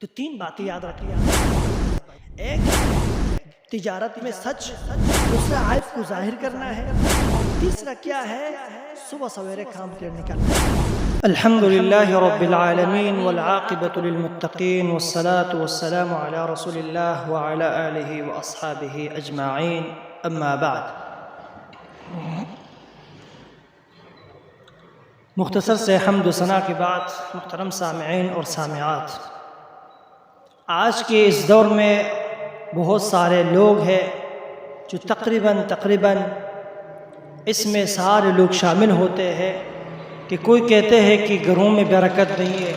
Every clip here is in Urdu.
تو تین باتیں یاد رکھیے. ایک تجارت میں سچ، دوسرا عیب کو ظاہر کرنا ہے، تیسرا کیا ہے صبح سویرے کام کے نکلنا. الحمد للہ رب العالمین والعاقبۃ للمتقین والصلاة والسلام علی رسول اللہ وعلی آلہ واصحابہ اجمعین. اما بعد، مختصر سے حمد و ثنا کے بعد محترم سامعین اور سامعات، آج کے اس دور میں بہت سارے لوگ ہیں جو تقریباً اس میں سارے لوگ شامل ہوتے ہیں کہ کوئی کہتے ہیں کہ گھروں میں برکت نہیں ہے،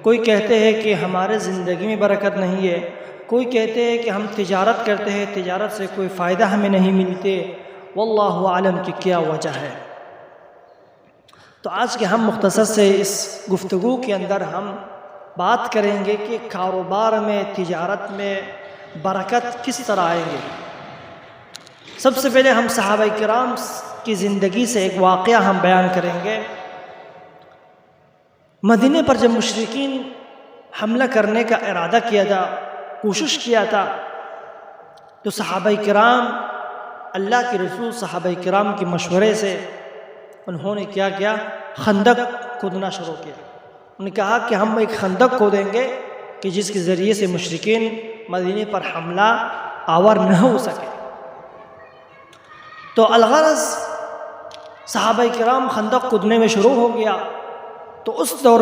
کوئی کہتے ہیں کہ ہمارے زندگی میں برکت نہیں ہے، کوئی کہتے ہیں کہ ہم تجارت کرتے ہیں، تجارت سے کوئی فائدہ ہمیں نہیں ملتے. واللہ عالم کی کیا وجہ ہے. تو آج کے ہم مختصر سے اس گفتگو کے اندر ہم بات کریں گے کہ کاروبار میں، تجارت میں برکت کس طرح آئیں گے. سب سے پہلے ہم صحابہ کرام کی زندگی سے ایک واقعہ ہم بیان کریں گے. مدینے پر جب مشرکین حملہ کرنے کا ارادہ کیا تھا، کوشش کیا تھا، تو صحابہ کرام، اللہ کے رسول صحابہ کرام کے مشورے سے انہوں نے کیا کیا؟ خندق کھودنا شروع کیا. انہوں نے کہا کہ ہم ایک خندق کھودیں گے کہ جس کے ذریعے سے مشرکین مدینے پر حملہ آور نہ ہو سکے. تو الغرض صحابہ کرام خندق کھودنے میں شروع ہو گیا. تو اس دور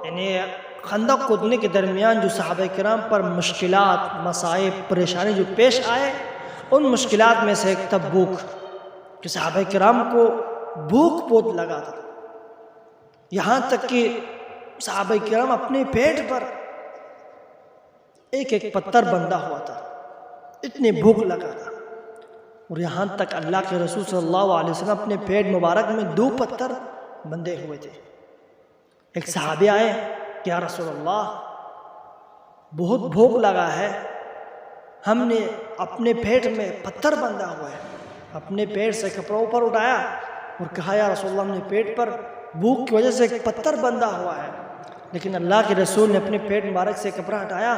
یعنی خندق کھودنے کے درمیان جو صحابہ کرام پر مشکلات، مصائب، پریشانی جو پیش آئے، ان مشکلات میں سے ایک تھا بھوک، کہ صحابہ کرام کو بھوک بہت لگا تھا. یہاں تک کہ صحابہ کرام اپنے پیٹ پر ایک پتھر بندھا ہوا تھا، اتنی بھوک لگا تھا. اور یہاں تک اللہ کے رسول صلی اللہ علیہ وسلم اپنے پیٹ مبارک میں 2 پتھر بندھے ہوئے تھے. ایک صحابی آئے کہ یا رسول اللہ، بہت بھوک لگا ہے، ہم نے اپنے پیٹ میں پتھر بندھا ہوا ہے. اپنے پیٹ سے کپڑا اوپر اٹھایا اور کہا یا رسول اللہ، ہم نے پیٹ پر بھوک کی وجہ سے ایک پتھر بندھا ہوا ہے. لیکن اللہ کے رسول نے اپنے پیٹ مبارک سے کپڑا ہٹایا،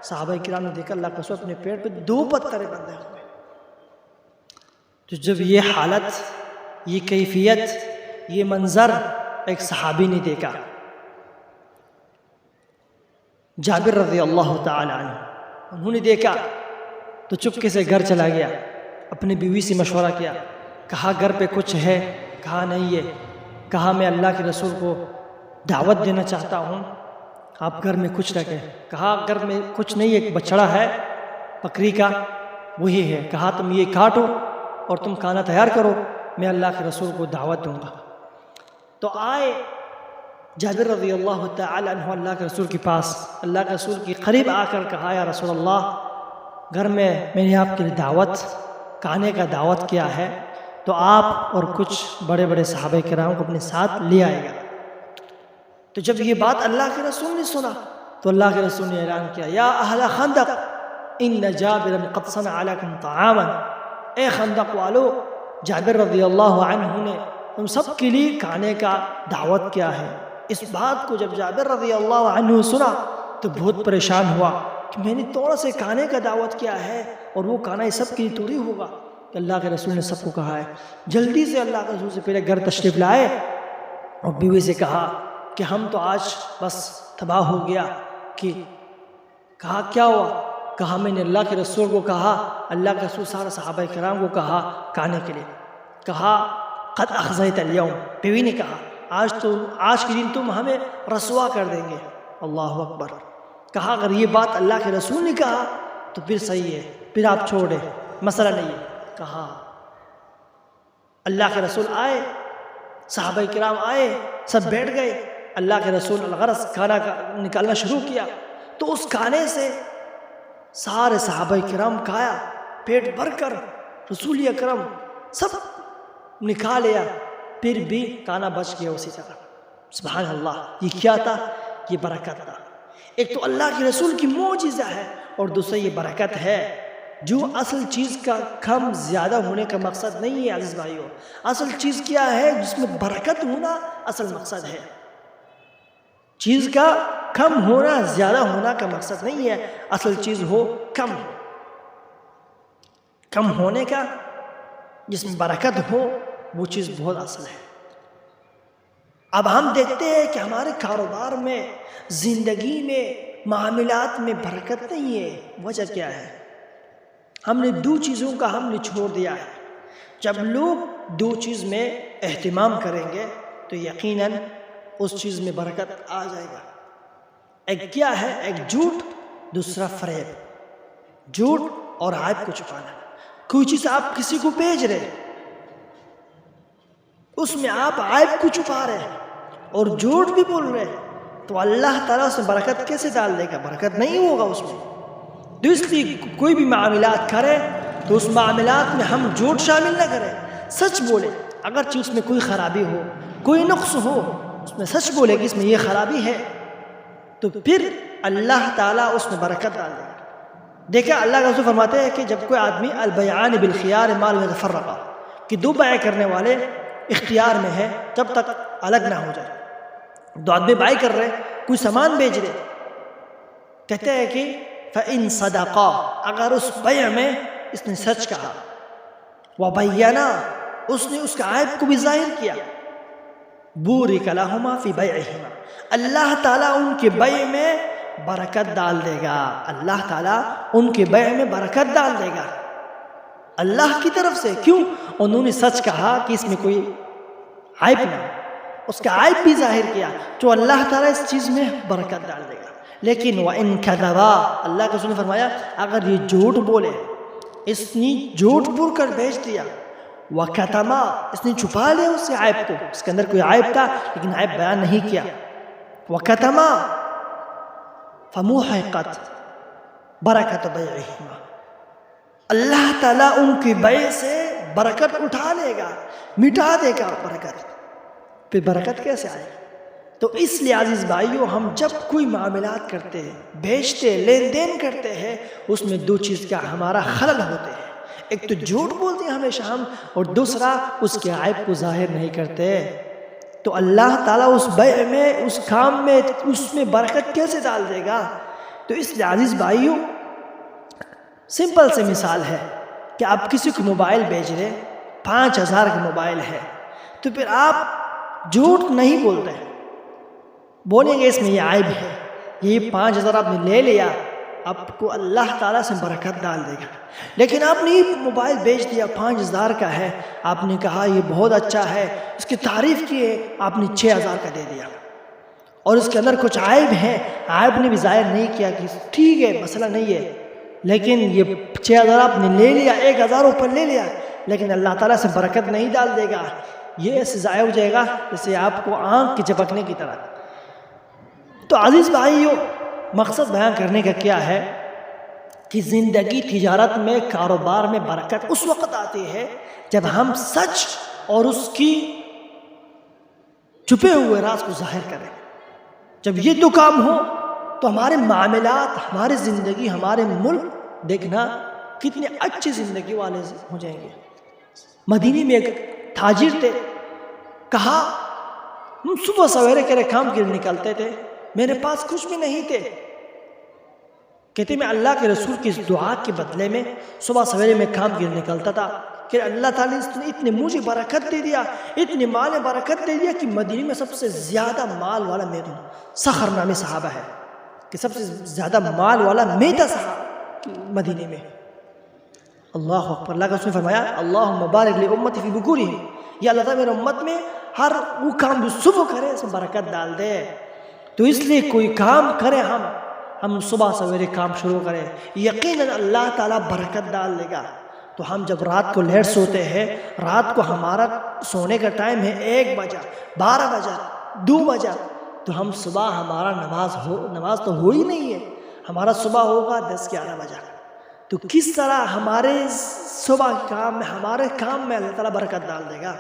صحابہ کرام نے دیکھا اللہ کے رسول اپنے پیٹ پہ 2 پتھر بندھے ہوئے. تو جب یہ حالت، یہ کیفیت، یہ منظر ایک صحابی نے دیکھا، جابر رضی اللہ تعالی عنہ، انہوں نے دیکھا تو چپکے سے گھر چلا گیا، اپنی بیوی سے مشورہ کیا، کہا گھر پہ کچھ ہے؟ کہا نہیں ہے. کہا میں اللہ کے رسول کو دعوت دینا چاہتا ہوں، آپ گھر میں کچھ رکھیں. کہا گھر میں کچھ نہیں، ایک بچڑا ہے بکری کا، وہی ہے. کہا تم یہ کاٹو اور تم کھانا تیار کرو، میں اللہ کے رسول کو دعوت دوں گا. تو آئے جابر رضی اللہ تعالی عنہ اللہ کے رسول کے پاس، اللہ کے رسول کے قریب آ کر کہا یا رسول اللہ، گھر میں نے آپ کے لیے دعوت، کھانے کا دعوت کیا ہے، تو آپ اور کچھ بڑے بڑے صحابہ کرام کو اپنے ساتھ لے آئے گا. تو جب یہ بات اللہ کے رسول نے سنا تو اللہ کے رسول نے اعلان کیا یا اہل خندق ان جابرا قد صنع لكم طعاما. اے خندق والو، جابر رضی اللہ عنہ نے تم سب کے لیے کھانے کا دعوت کیا ہے. اس بات کو جب جابر رضی اللہ عنہ سنا تو بہت پریشان ہوا کہ میں نے تھوڑا سے کھانے کا دعوت کیا ہے اور وہ کھانا یہ سب کے لیے تھوڑی ہوگا. کہ اللہ کے رسول نے سب کو کہا ہے. جلدی سے اللہ کے رسول سے پہلے گھر تشریف لائے اور بیوی سے کہا کہ ہم تو آج بس تباہ ہو گیا. کہ کہا کیا ہوا؟ کہا میں نے اللہ کے رسول کو کہا، اللہ کے رسول سارے صحابہ کرام کو کہا کھانے کے لیے. کہا قد اخزیت اليوم، بیوی نے کہا آج کے دن تم ہمیں رسوا کر دیں گے. اللہ اکبر. کہا اگر یہ بات اللہ کے رسول نے کہا تو پھر صحیح ہے، پھر آپ چھوڑیں، مسئلہ نہیں ہے. کہا اللہ کے رسول آئے، صحابہ کرام آئے، سب بیٹھ گئے. اللہ کے رسول الغرض کھانا نکالنا شروع کیا تو اس کھانے سے سارے صحابہ کرام کھایا پیٹ بھر کر. رسول اکرم سب نکال لیا، پھر بھی کھانا بچ گیا اسی طرح. سبحان اللہ. یہ کیا تھا؟ یہ برکت تھا. ایک تو اللہ کے رسول کی معجزہ ہے اور دوسرا یہ برکت ہے. جو اصل چیز کا کم زیادہ ہونے کا مقصد نہیں ہے عزیز بھائیو، اصل چیز کیا ہے؟ جس میں برکت ہونا اصل مقصد ہے. چیز کا کم ہونا زیادہ ہونا کا مقصد نہیں ہے، اصل چیز ہو کم ہونے کا، جس میں برکت ہو، وہ چیز بہت اصل ہے۔ اب ہم دیکھتے ہیں کہ ہمارے کاروبار میں، زندگی میں، معاملات میں برکت نہیں ہے۔ وجہ کیا ہے؟ ہم نے دو چیزوں کا چھوڑ دیا ہے۔ جب لوگ دو چیز میں اہتمام کریں گے تو یقیناً اس چیز میں برکت آ جائے گا۔ ایک کیا ہے؟ ایک جھوٹ، دوسرا فریب۔ جھوٹ اور عیب کو چھپانا۔ کوئی چیز آپ کسی کو بھیج رہے، اس میں آپ عیب کو چھپا رہے اور جھوٹ بھی بول رہے، تو اللہ تعالیٰ اس میں برکت کیسے ڈال دے گا؟ برکت نہیں ہوگا اس میں۔ تو اس لیے کوئی بھی معاملات کرے تو اس معاملات میں ہم جھوٹ شامل نہ کریں، سچ بولے۔ اگرچہ اس میں کوئی خرابی ہو، کوئی نقص ہو، اس میں سچ بولے کہ اس میں یہ خرابی ہے، تو پھر اللہ تعالیٰ اس میں برکت ڈال دے گا۔ دیکھیں اللہ کا رسول فرماتے ہیں کہ جب کوئی آدمی البیعان بالخیار ما لم یتفرقا، کہ دو بیع کرنے والے اختیار میں ہے جب تک الگ نہ ہو جائے۔ دو آدمی بیع کر رہے، کوئی سامان بیچ رہے، کہتے ہیں کہ فَإِن صَدَقَا، اگر اس بیع میں اس نے سچ کہا، وَبَيَّنَا، اس نے اس کا عیب کو بھی ظاہر کیا، بُورِكَ لَهُمَا فِي بَيْعِهِمَا، اللہ تعالیٰ ان کے بیع میں برکت ڈال دے گا۔ اللہ تعالیٰ ان کے بیع میں برکت ڈال دے گا اللہ کی طرف سے۔ کیوں؟ انہوں نے سچ کہا کہ اس میں کوئی عیب نہ، اس کا عیب بھی ظاہر کیا، تو اللہ تعالیٰ اس چیز میں برکت ڈال دے گا۔ لیکن وَإِن كَذَبَا، اللہ کے رسول نے فرمایا اگر یہ جھوٹ بولے، اس نے جھوٹ بول کر بھیج دیا، وَكَتَمَا، اس نے چھپا لیا اس سے عیب کو، اس کے اندر کوئی عیب تھا لیکن عیب بیان نہیں کیا، وَكَتَمَا فَمُحِقَتْ بَرَكَتُ بَيْعِهِمَا، اللہ تعالیٰ ان کی بیع سے برکت اٹھا لے گا، مٹا دے گا برکت۔ پھر برکت کیسے آئے؟ تو اس لیے عزیز بھائیو، ہم جب کوئی معاملات کرتے ہیں، بیچتے، لین دین کرتے ہیں، اس میں دو چیز کا ہمارا خلل ہوتے ہیں۔ ایک تو جھوٹ بولتے ہیں ہمیشہ ہم، اور دوسرا اس کے عیب کو ظاہر نہیں کرتے۔ تو اللہ تعالیٰ اس بیع میں، اس کام میں، اس میں برکت کیسے ڈال دے گا؟ تو اس لیے عزیز بھائیو، سمپل سے مثال ہے کہ آپ کسی کو موبائل بیچ رہے، 5000 کا موبائل ہے، تو پھر آپ جھوٹ نہیں بولتے، بولیں گے اس میں یہ عیب ہے، یہ 5000 آپ نے لے لیا، آپ کو اللہ تعالیٰ سے برکت ڈال دے گا۔ لیکن آپ نے یہ موبائل بیچ دیا، 5000 کا ہے، آپ نے کہا یہ بہت اچھا ہے، اس کی تعریف کی ہے، آپ نے 6000 کا دے دیا، اور اس کے اندر کچھ عیب ہے، عیب نے بھی ظاہر نہیں کیا کہ ٹھیک ہے مسئلہ نہیں ہے، لیکن یہ 6000 آپ نے لے لیا، 1000 اوپر لے لیا، لیکن اللہ تعالیٰ سے برکت نہیں ڈال دے گا، یہ ایسے ضائع ہو جائے گا جیسے آپ کو آنکھ کے جھپکنے کی طرح۔ تو عزیز بھائیو، مقصد بیان کرنے کا کیا ہے کہ زندگی، تجارت میں، کاروبار میں برکت اس وقت آتی ہے جب ہم سچ اور اس کی چھپے ہوئے راز کو ظاہر کریں۔ جب یہ دو کام ہو تو ہمارے معاملات، ہماری زندگی، ہمارے ملک دیکھنا کتنے اچھی زندگی والے ہو جائیں گے۔ مدینے میں ایک تاجر تھے، کہا ہم صبح سویرے کے کام کے لیے نکلتے تھے، میرے پاس کچھ بھی نہیں تھے، کہتے میں اللہ کے رسول کی اس دعا کے بدلے میں صبح سویرے میں کام کے لیے نکلتا تھا کہ اللہ تعالیٰ نے اتنے مجھے برکت دے دیا، اتنے مال برکت دے دیا کہ مدینے میں سب سے زیادہ مال والا میں ہوں۔ سخر نامی صحابہ ہے کہ سب سے زیادہ مال والا میں تھا مدینے میں۔ اللہ اکبر، اللہ کا رسول نے فرمایا اللہم بارک لامتی فی بکورہم، یا اللہ تعالیٰ میرے امت میں ہر وہ کام جو صبح کرے اس میں برکت ڈال دے۔ تو اس لیے کوئی کام کرے ہم صبح سویرے کام شروع کریں، یقیناً اللہ تعالیٰ برکت ڈال دے گا۔ تو ہم جب رات کو لیٹ سوتے ہیں، رات کو ہمارا سونے کا ٹائم ہے 1 بجا، 12 بجا، 2 بجا، تو ہم صبح ہمارا نماز تو ہو ہی نہیں ہے، ہمارا صبح ہوگا 10-11 بجا۔ تو کس طرح ہمارے صبح کام میں، ہمارے کام میں اللہ تعالیٰ برکت ڈال دے گا؟